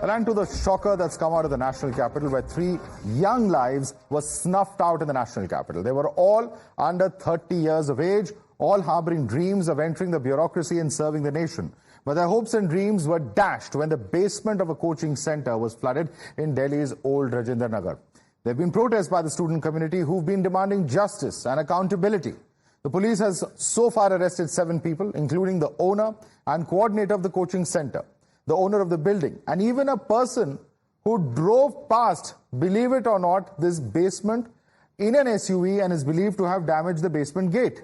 And to the shocker that's come out of the national capital, where 3 young lives were snuffed out in the national capital. They were all under 30 years of age, all harboring dreams of entering the bureaucracy and serving the nation. But their hopes and dreams were dashed when the basement of a coaching center was flooded in Delhi's old Rajinder Nagar. There have been protests by the student community who've been demanding justice and accountability. The police has so far arrested 7 people, including the owner and coordinator of the coaching center, the owner of the building, and even a person who drove past, believe it or not, this basement in an SUV and is believed to have damaged the basement gate.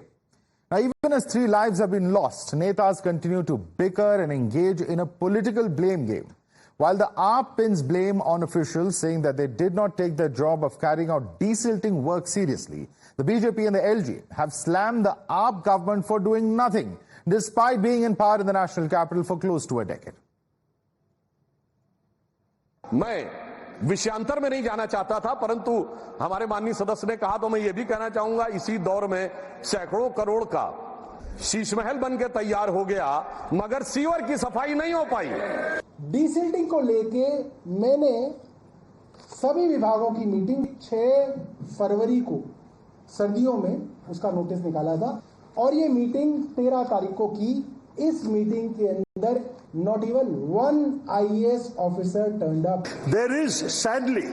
Now, even as 3 lives have been lost, Netas continue to bicker and engage in a political blame game. While the AAP pins blame on officials, saying that they did not take their job of carrying out desilting work seriously, the BJP and the LG have slammed the AAP government for doing nothing, despite being in power in the national capital for close to a decade. मैं विषयांतर में नहीं जाना चाहता था, परंतु हमारे माननीय सदस्य ने कहा तो मैं ये भी कहना चाहूंगा, इसी दौर में सैकड़ों करोड़ का शीश महल बन के तैयार हो गया, मगर सीवर की सफाई नहीं हो पाई। डीसिल्टिंग को लेके मैंने सभी विभागों की मीटिंग 6 फरवरी को सर्दियों में उसका नोटिस निकाला था और ये मीटिंग 13 तारीख को की। इस मीटिंग के अंदर not even one IAS officer turned up. There is sadly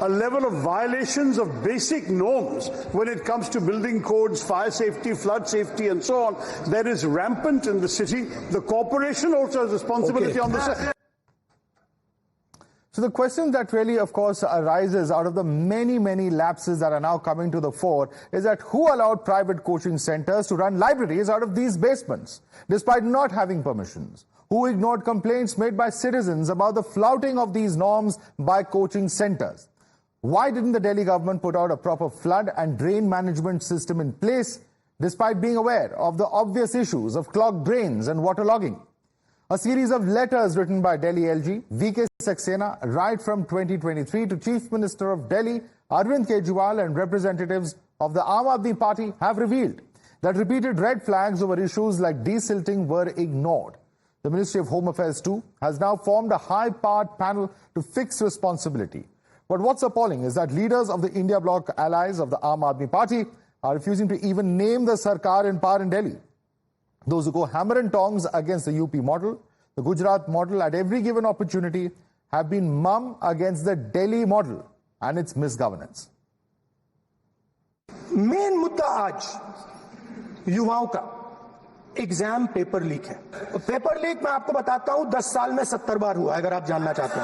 a level of violations of basic norms when it comes to building codes, fire safety, flood safety and so on. There is rampant in the city. The corporation also has responsibility on this. So the question that really, of course, arises out of the many, many lapses that are now coming to the fore is that who allowed private coaching centers to run libraries out of these basements, despite not having permissions? Who ignored complaints made by citizens about the flouting of these norms by coaching centers? Why didn't the Delhi government put out a proper flood and drain management system in place, despite being aware of the obvious issues of clogged drains and waterlogging? A series of letters written by Delhi LG, VK Saxena, right from 2023 to Chief Minister of Delhi, Arvind Kejriwal, and representatives of the Aam Aadmi Party have revealed that repeated red flags over issues like desilting were ignored. The Ministry of Home Affairs too has now formed a high-powered panel to fix responsibility. But what's appalling is that leaders of the India bloc allies of the Aam Aadmi Party are refusing to even name the Sarkar in power in Delhi. Those who go hammer and tongs against the UP model, the Gujarat model at every given opportunity have been mum against the Delhi model and its misgovernance. Main मुद्दा आज युवाओं का exam paper leak है। Paper leak मैं आपको बताता हूं 10 साल में 70 बार हुआ है। अगर आप जानना चाहते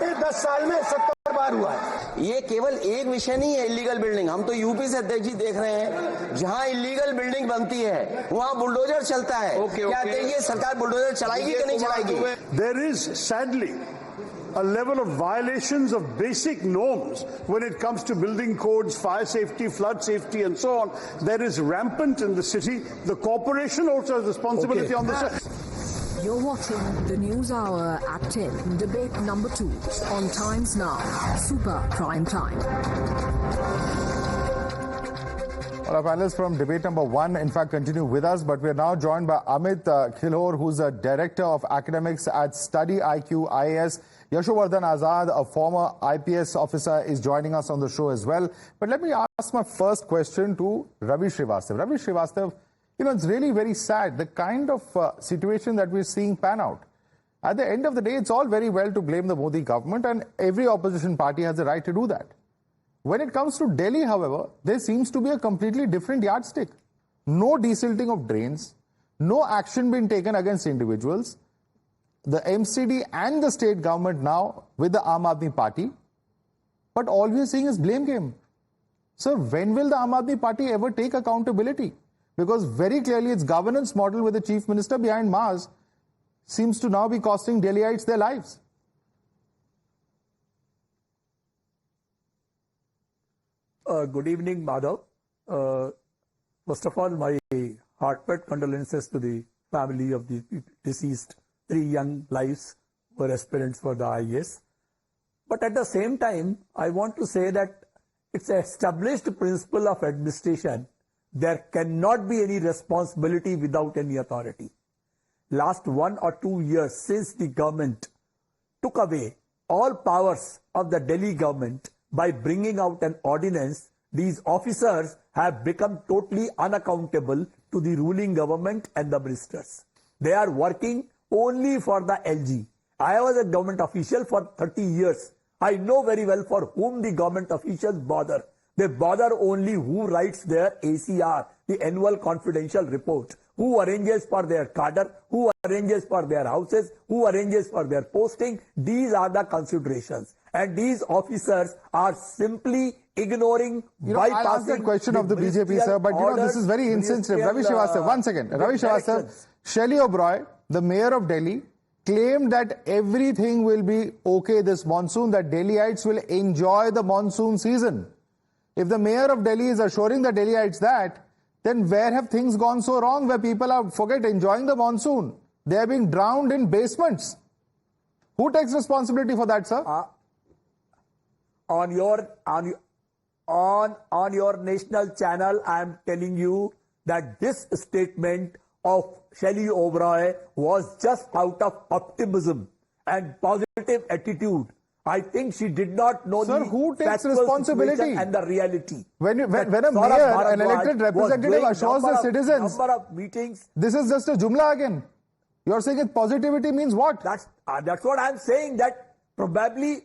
हैं, 10 साल में 70 बार हुआ है। ये केवल एक विषय नहीं है इलीगल बिल्डिंग। हम तो यूपी से अध्यक्ष जी देख रहे हैं, जहां इलीगल बिल्डिंग बनती है वहां बुलडोजर चलता है। क्या ये सरकार बुलडोजर चलाएगी कि नहीं चलाएगी? There is sadly a level of violations of basic norms when it comes to building codes, fire safety, flood safety and so on. There is rampant in the city. The corporation also has responsibility on this. You're watching the News Hour at 10, debate number 2 on Times Now, Super Prime Time. Well, our panelists from debate number 1, in fact, continue with us, but we are now joined by Amit Kilhor, who's a Director of Academics at Study IQ IAS. Yashovardhan Azad, a former IPS officer, is joining us on the show as well. But let me ask my first question to Ravi Srivastav. Ravi Srivastav, it's really very sad, the kind of situation that we're seeing pan out. At the end of the day, it's all very well to blame the Modi government, and every opposition party has the right to do that. When it comes to Delhi, however, there seems to be a completely different yardstick. No desilting of drains, no action being taken against individuals. The MCD and the state government now with the Aam Aadmi Party, but all we are seeing is blame game. So when will the Aam Aadmi Party ever take accountability? Because very clearly its governance model with the Chief Minister behind Mars seems to now be costing Delhiites their lives. Good evening, Madhav. First of all, my heartfelt condolences to the family of the deceased 3 young lives who were aspirants for the IAS. But at the same time, I want to say that it's an established principle of administration. There cannot be any responsibility without any authority. last 1 or 2 years since the government took away all powers of the Delhi government by bringing out an ordinance, these officers have become totally unaccountable to the ruling government and the ministers. They are working only for the LG. I was a government official for 30 years. I know very well for whom the government officials bother. They bother only who writes their ACR, the annual confidential report, who arranges for their cadre, who arranges for their houses, who arranges for their posting. These are the considerations. And these officers are simply ignoring, bypassing. I'll ask that question of the BJP, sir, but this is very insensitive. Ravi Srivastava, 1 second. Ravi Srivastava, Shelley Oberoi, the mayor of Delhi, claimed that everything will be okay this monsoon, that Delhiites will enjoy the monsoon season. If the mayor of Delhi is assuring the Delhiites that, then where have things gone so wrong where people are, enjoying the monsoon? They are being drowned in basements. Who takes responsibility for that, sir? On your national channel, I am telling you that this statement of Shelley Oberoi was just out of optimism and positive attitude. I think she did not know Sir, who takes responsibility and the reality. When a mayor, an elected representative, assures the citizens, number of meetings. This is just a jumla again. You're saying that positivity means what? That's what I'm saying. That probably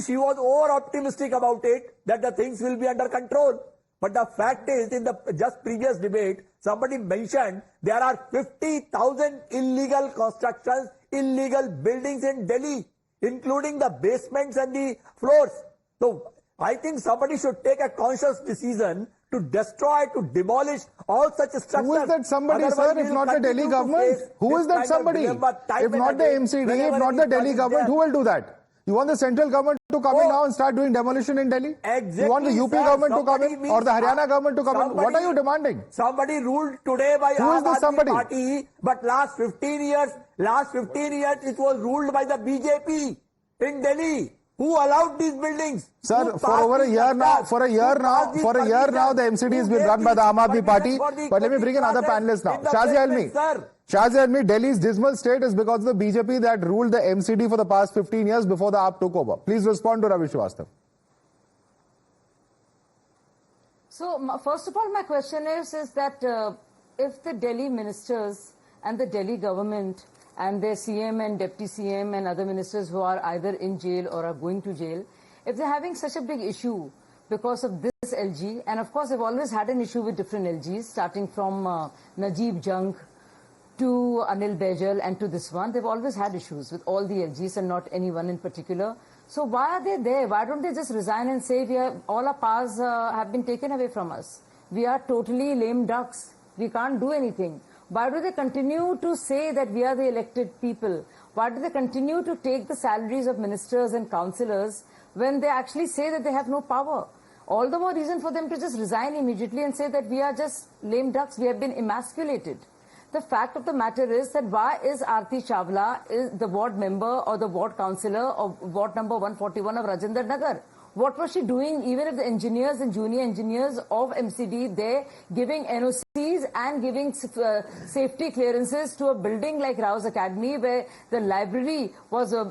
she was over optimistic about it, that the things will be under control. But the fact is, in the just previous debate, somebody mentioned there are 50,000 illegal constructions, illegal buildings in Delhi, including the basements and the floors. So I think somebody should take a conscious decision to destroy, to demolish all such structures. Who is that somebody, sir, if not the Delhi government? Who is that somebody? If not the MCD, if not the Delhi government, who will do that? You want the central government to come in now and start doing demolition in Delhi? Exactly. You want the UP government to come in or the Haryana government to come in? What are you demanding? Somebody ruled today by Apathy party, but last 15 years it was ruled by the BJP in Delhi. Who allowed these buildings? Sir, for over a year now, the MCD has been run by the Aam Aadmi party. But let me bring another panelist now. Shazia Almi, Delhi's dismal state is because of the BJP that ruled the MCD for the past 15 years before the AAP took over. Please respond to Ravi Srivastava. So, first of all, my question is that if the Delhi ministers and the Delhi government and their CM and deputy CM and other ministers who are either in jail or are going to jail, if they're having such a big issue because of this LG, and of course they've always had an issue with different LGs, starting from Najib Jung to Anil Baijal and to this one, they've always had issues with all the LGs and not any one in particular. So why are they there? Why don't they just resign and say all our powers have been taken away from us? We are totally lame ducks. We can't do anything. Why do they continue to say that we are the elected people? Why do they continue to take the salaries of ministers and councillors when they actually say that they have no power? All the more reason for them to just resign immediately and say that we are just lame ducks, we have been emasculated. The fact of the matter is that why is Aarti Chawla the ward member or the ward councillor of ward number 141 of Rajinder Nagar? What was she doing even if the engineers and junior engineers of MCD there giving NOCs and giving safety clearances to a building like Rao's Academy where the library was there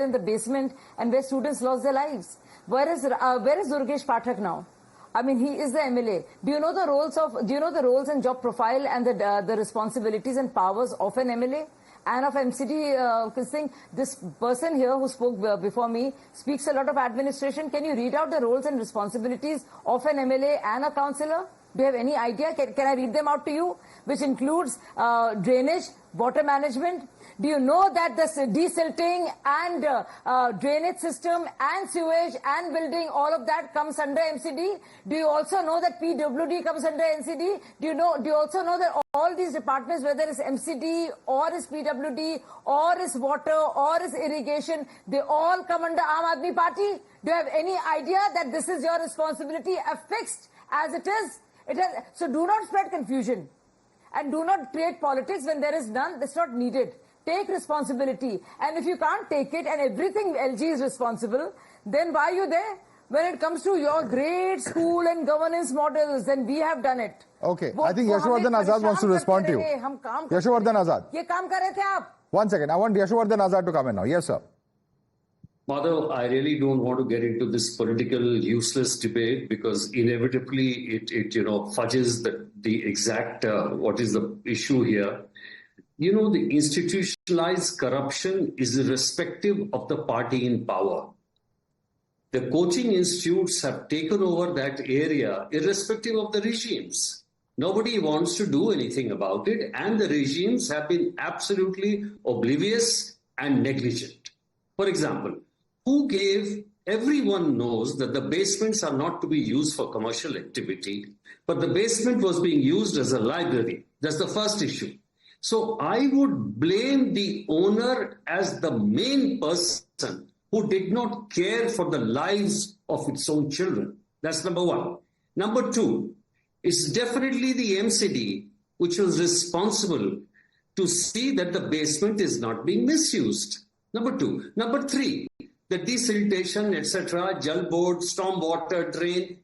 in the basement and where students lost their lives? Where is Durgesh Pathak now? I mean, he is the MLA. Do you know the roles and job profile and the responsibilities and powers of an MLA? And of MCD, this person here who spoke before me speaks a lot of administration. Can you read out the roles and responsibilities of an MLA and a councillor? Do you have any idea? Can I read them out to you? Which includes drainage, water management. Do you know that the desilting and drainage system and sewage and building, all of that comes under MCD? Do you also know that PWD comes under MCD? Do you also know that all these departments, whether it's MCD or is PWD or is water or is irrigation, they all come under Aam Aadmi Party? Do you have any idea that this is your responsibility affixed as it is? So do not spread confusion and do not create politics when there is none. That's not needed. Take responsibility. And if you can't take it and everything LG is responsible, then why are you there? when it comes to your great school and governance models, then we have done it. Okay, I think Yashowardhan Azad wants to respond to you. Yashowardhan Azad. ये काम कर रहे थे आप. 1 second, I want Yashowardhan Azad to come in now. Yes, sir. Madhav, I really don't want to get into this political useless debate because inevitably it fudges the exact what is the issue here. You know, the institutionalized corruption is irrespective of the party in power. The coaching institutes have taken over that area irrespective of the regimes. Nobody wants to do anything about it, and the regimes have been absolutely oblivious and negligent. For example, everyone knows that the basements are not to be used for commercial activity, but the basement was being used as a library. That's the first issue. So I would blame the owner as the main person who did not care for the lives of its own children. That's number one. Number two, it's definitely the MCD which was responsible to see that the basement is not being misused. Number two. Number three, the desiltation, etc., jal board, stormwater drain.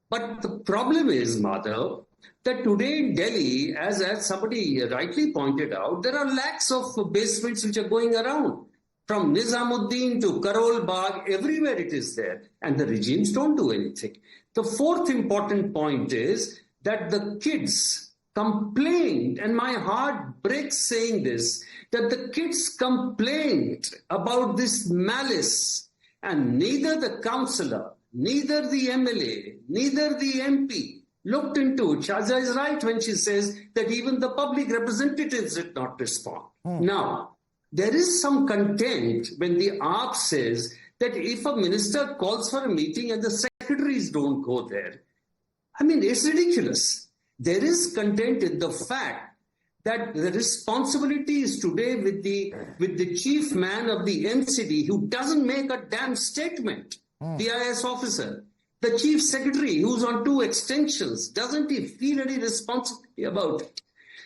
But the problem is, Madhav, that today in Delhi, as somebody rightly pointed out, there are lakhs of basements which are going around. From Nizamuddin to Karol Bagh, everywhere it is there. And the regimes don't do anything. The fourth important point is that the kids complained, and my heart breaks saying this, that the kids complained about this malice, and neither the councillor, neither the MLA, neither the MP looked into it. Shaja is right when she says that even the public representatives did not respond. Now, there is some contempt when the AAP says that if a minister calls for a meeting and the secretaries don't go there, I mean, it's ridiculous. There is content in the fact that the responsibility is today with the chief man of the MCD who doesn't make a damn statement, the IS officer. The chief secretary who's on 2 extensions, doesn't he feel any responsibility about it?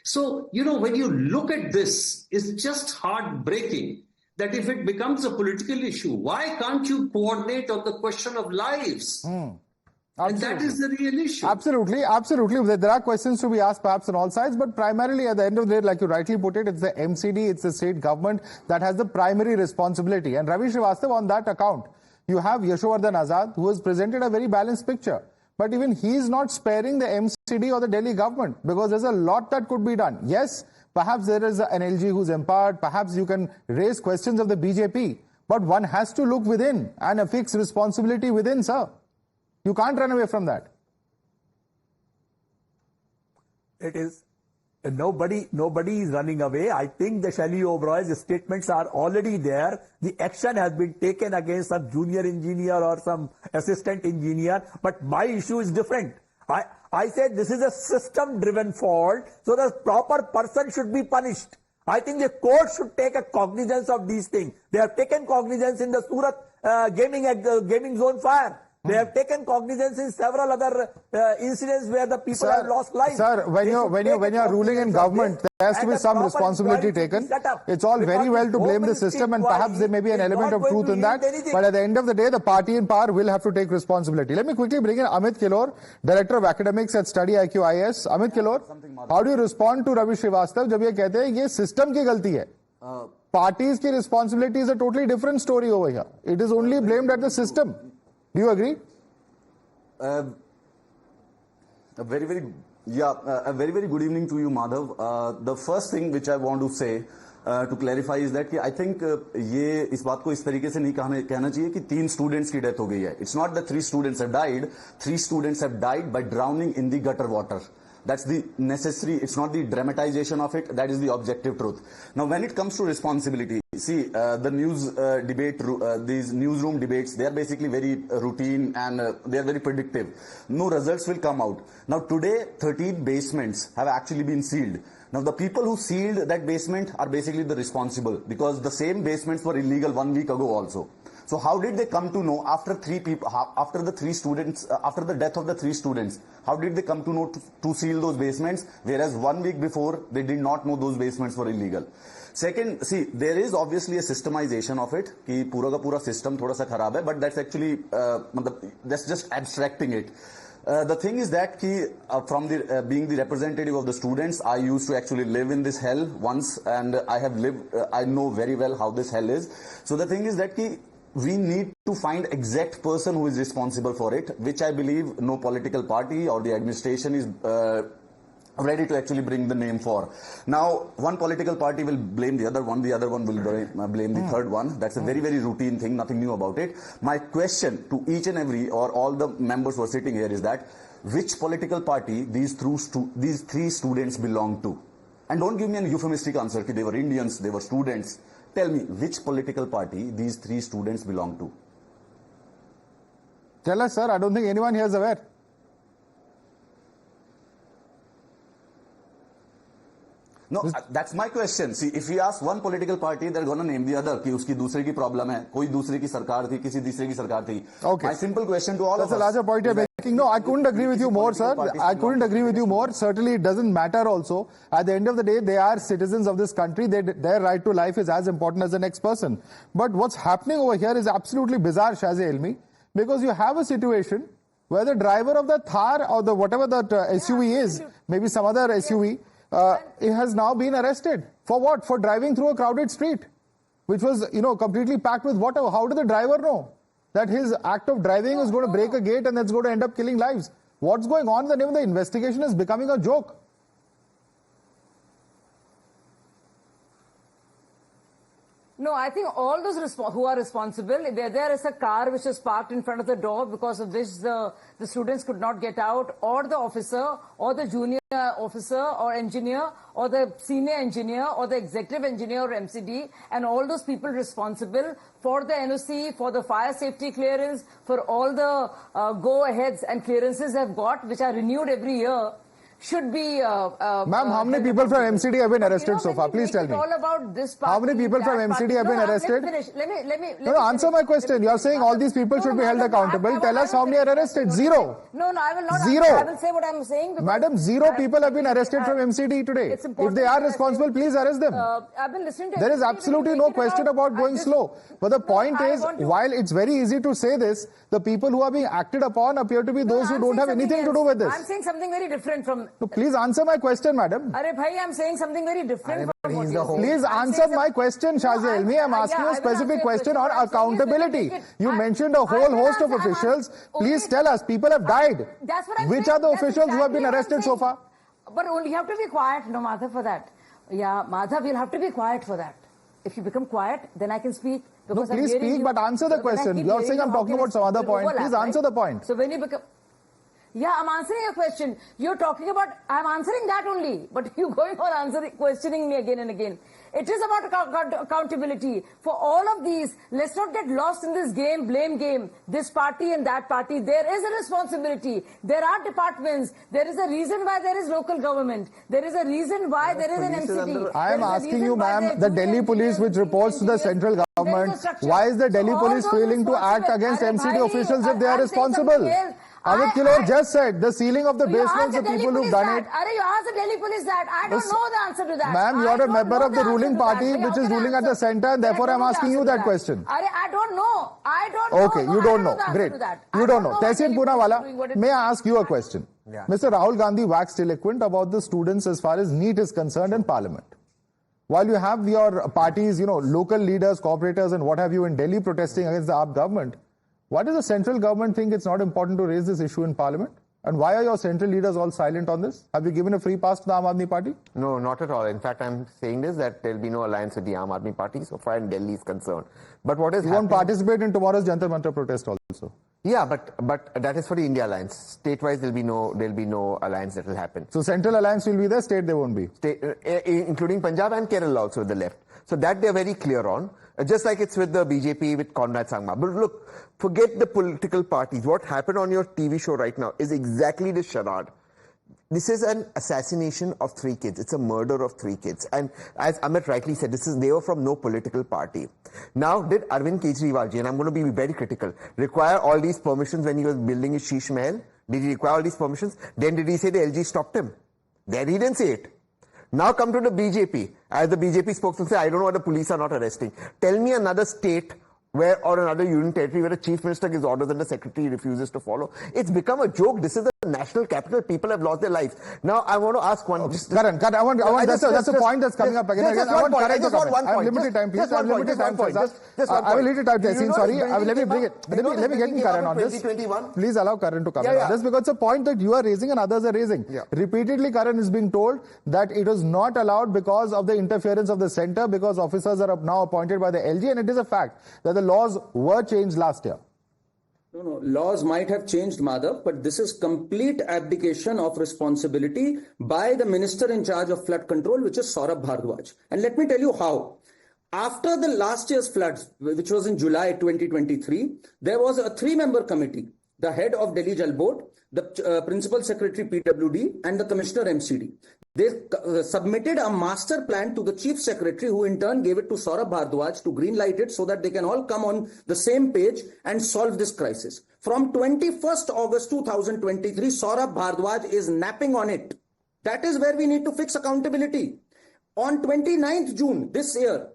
So, when you look at this, it's just heartbreaking that if it becomes a political issue, why can't you coordinate on the question of lives? And that is the real issue. Absolutely, absolutely. There are questions to be asked perhaps on all sides, but primarily at the end of the day, like you rightly put it, it's the MCD, it's the state government that has the primary responsibility. And Ravi Srivastav, on that account, you have Yashowardhan Azad, who has presented a very balanced picture. But even he is not sparing the MCD or the Delhi government because there's a lot that could be done. Yes, perhaps there is an NLG who's empowered, perhaps you can raise questions of the BJP, but one has to look within and affix responsibility within, sir. You can't run away from that. It is nobody is running away. I think the Shelley Oberoy's statements are already there. The action has been taken against some junior engineer or some assistant engineer. But my issue is different. I said this is a system-driven fault, so the proper person should be punished. I think the court should take a cognizance of these things. They have taken cognizance in the Surat gaming zone fire. They have taken cognizance in several other incidents where the people have lost lives. Sir, when you're ruling in government, there has to be some responsibility taken. It's all very well to blame the system, and perhaps there may be an element of truth in that. But at the end of the day, the party in power will have to take responsibility. Let me quickly bring in Amit Kilhor, Director of Academics at Study IQ IS. Amit Kilhor, how do you respond to Ravi Srivastav जब ये कहते हैं ये system की गलती है? Parties की responsibility is a totally different story over here. It is only blamed at the system. Do you agree? A very, very good evening to you, Madhav. The first thing which I want to say to clarify is that I think ये इस बात को इस तरीके से नहीं कहना चाहिए कि 3 students की death हो गई है. It's not that 3 students have died. 3 students have died by drowning in the gutter water. That's the necessary, it's not the dramatization of it, that is the objective truth. Now, when it comes to responsibility, see, the news debate, these newsroom debates, they are basically very routine and they are very predictive. No results will come out. Now, today, 13 basements have actually been sealed. Now, the people who sealed that basement are basically the responsible because the same basements were illegal 1 week ago also. So how did they come to know after after the death of the 3 students, how did they come to know to seal those basements, whereas 1 week before they did not know those basements were illegal? Second, see, there is obviously a systemization of it, कि पूरा का पूरा system थोड़ा सा खराब है, but that's actually, that's just abstracting it. The thing is that from being the representative of the students, I used to actually live in this hell once, and I know very well how this hell is. So the thing is that we need to find exact person who is responsible for it, which I believe no political party or the administration is ready to actually bring the name for. Now, one political party will blame the other one will blame the third one. That's a very, very routine thing, nothing new about it. My question to each and every or all the members who are sitting here is that which political party these 3 students belong to? And don't give me a euphemistic answer that they were Indians, they were students. Tell me which political party these 3 students belong to. Tell us, sir. I don't think anyone here is aware. No, that's my question. See, if we ask one political party, they're going to name the other. कि उसकी दूसरे की problem है, कोई दूसरे की सरकार थी, किसी तीसरे की सरकार थी. Okay. My simple question to all That's of us. That's a larger point you're making. No, I couldn't agree with you more, sir. I couldn't agree with you more. Certainly, it doesn't matter also. At the end of the day, they are citizens of this country. Their right to life is as important as the next person. But what's happening over here is absolutely bizarre, Shazia Ilmi, because you have a situation where the driver of the Thar or the whatever that SUV is, maybe some other SUV, it has now been arrested. For what? For driving through a crowded street, which was, completely packed with water. How did the driver know that his act of driving is going to break a gate and that's going to end up killing lives? What's going on? The name of the investigation is becoming a joke. No, I think all those who are responsible, there is a car which is parked in front of the door because of which the students could not get out, or the officer, or the junior officer, or engineer, or the senior engineer, or the executive engineer or MCD, and all those people responsible for the NOC, for the fire safety clearance, for all the go-aheads and clearances they've got, which are renewed every year, should be... Ma'am, how many people from MCD have been arrested so far? Please tell me. All about this party, how many people from MCD have been arrested? Let me No, answer my question. You are saying all these people should be held accountable. Tell us how many are arrested. Zero. No, I will not. Zero. I will say what I am saying. Madam, 0 people have been arrested from MCD today. If they are responsible, please arrest them. I've been listening to there is absolutely no question about going slow. But the point is, while it's very easy to say this, the people who are being acted upon appear to be those who don't have anything to do with this. I'm saying something very different from... So please answer my question, madam. Arey bhai, I'm saying something very different from what you're saying. Please answer my question, Shazia Ilmi. I'm asking you a specific question on accountability. You mentioned a whole host of officials. Please tell us, people have died. That's what I'm Which saying. are the officials who have been arrested so far? But you have to be quiet, no, Madhav, for that. Yeah, Madhav, you'll have to be quiet for that. If you become quiet, then I can speak. No, please speak, but answer the question. You're saying I'm talking about some other point. Please answer the point. So when you become... Yeah, I'm answering your question. You're talking about... I'm answering that only. But you're going on questioning me again and again. It is about accountability. For all of these, let's not get lost in this game, blame game. This party and that party. There is a responsibility. There are departments. There is a reason why there is local government. There is a reason why there is an MCD. I am asking you, ma'am, the Delhi police which reports to the central government, why is the Delhi police failing to act against MCD officials if they are responsible? Amit Kilhor just said the sealing of the basements, the people who've done it. You ask the Delhi police that. I don't know the answer to that. Ma'am, you are a member of the ruling party which is ruling at the center, and therefore I'm asking you that question. I don't know. I don't know. Okay, you don't know. Great. You don't know. Tehseen Poonawala, may I ask you a question? Yeah. Mr. Rahul Gandhi waxed eloquent about the students as far as NEET is concerned in Parliament. While you have your parties, local leaders, cooperators and what have you in Delhi protesting against the AAP government, why does the central government think it's not important to raise this issue in Parliament? And why are your central leaders all silent on this? Have you given a free pass to the Aam Aadmi Party? No, not at all. In fact, I'm saying this, that there will be no alliance with the Aam Aadmi Party so far in Delhi is concerned. But what is You won't participate in tomorrow's Jantar Mantar protest also? Yeah, but that is for the India alliance. State-wise, there'll be no alliance that will happen. So central alliance will be there, state they won't be? State, including Punjab and Kerala also with the left. So that they're very clear on. Just like it's with the BJP, with Conrad Sangma. But look, forget the political parties. What happened on your TV show right now is exactly this charade. This is an assassination of 3 kids. It's a murder of 3 kids. And as Amit rightly said, they were from no political party. Now, did Arvind Kejriwal ji, and I'm going to be very critical, require all these permissions when he was building his Sheesh Mahal? Did he require all these permissions? Then did he say the LG stopped him? There he didn't say it. Now come to the BJP. As the BJP spokesman said, I don't know why the police are not arresting. Tell me another state or another union territory where a chief minister gives orders and the secretary refuses to follow. It's become a joke. This is the national capital. People have lost their lives. Now, I want to ask one. Karan, that's a point that's coming up again. I want Karan to comment. I have limited time, please. I have limited time. I will limited time. Sorry. Let me bring it. Let me get in Karan on this. Please allow Karan to comment on this, because it's a point that you are raising and others are raising. Repeatedly, Karan is being told that it was not allowed because of the interference of the centre, because officers are now appointed by the LG, and it is a fact that the laws were changed last year. No, laws might have changed, Madhav, but this is complete abdication of responsibility by the minister in charge of flood control, which is Saurabh Bhardwaj. And let me tell you how. After the last year's floods, which was in July 2023, there was a 3-member committee, the head of Delhi Jal Board, the principal secretary PWD, and the commissioner MCD. They submitted a master plan to the chief secretary, who in turn gave it to Saurabh Bhardwaj to greenlight it so that they can all come on the same page and solve this crisis. From 21st August 2023, Saurabh Bhardwaj is napping on it. That is where we need to fix accountability. On 29th June this year,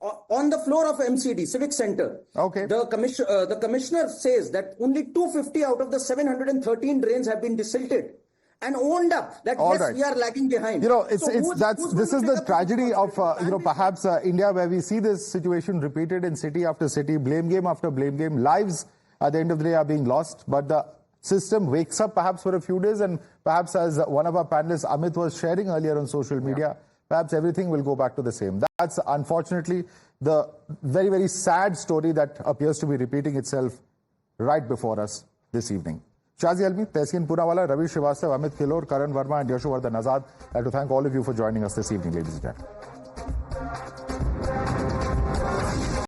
on the floor of MCD, Civic Center, the commissioner says that only 250 out of the 713 drains have been desilted, and owned up that we are lagging behind. This is the tragedy of perhaps India, where we see this situation repeated in city after city, blame game after blame game. Lives at the end of the day are being lost, but the system wakes up perhaps for a few days, and perhaps, as one of our panelists, Amit, was sharing earlier on social media, perhaps everything will go back to the same. That's unfortunately the very, very sad story that appears to be repeating itself right before us this evening. Shazi Almi, Tehseen Poonawala, Ravi Srivastav, Amit Kilhor, Karan Verma, and Yashowardhan Azad. I'd like to thank all of you for joining us this evening, ladies and gentlemen.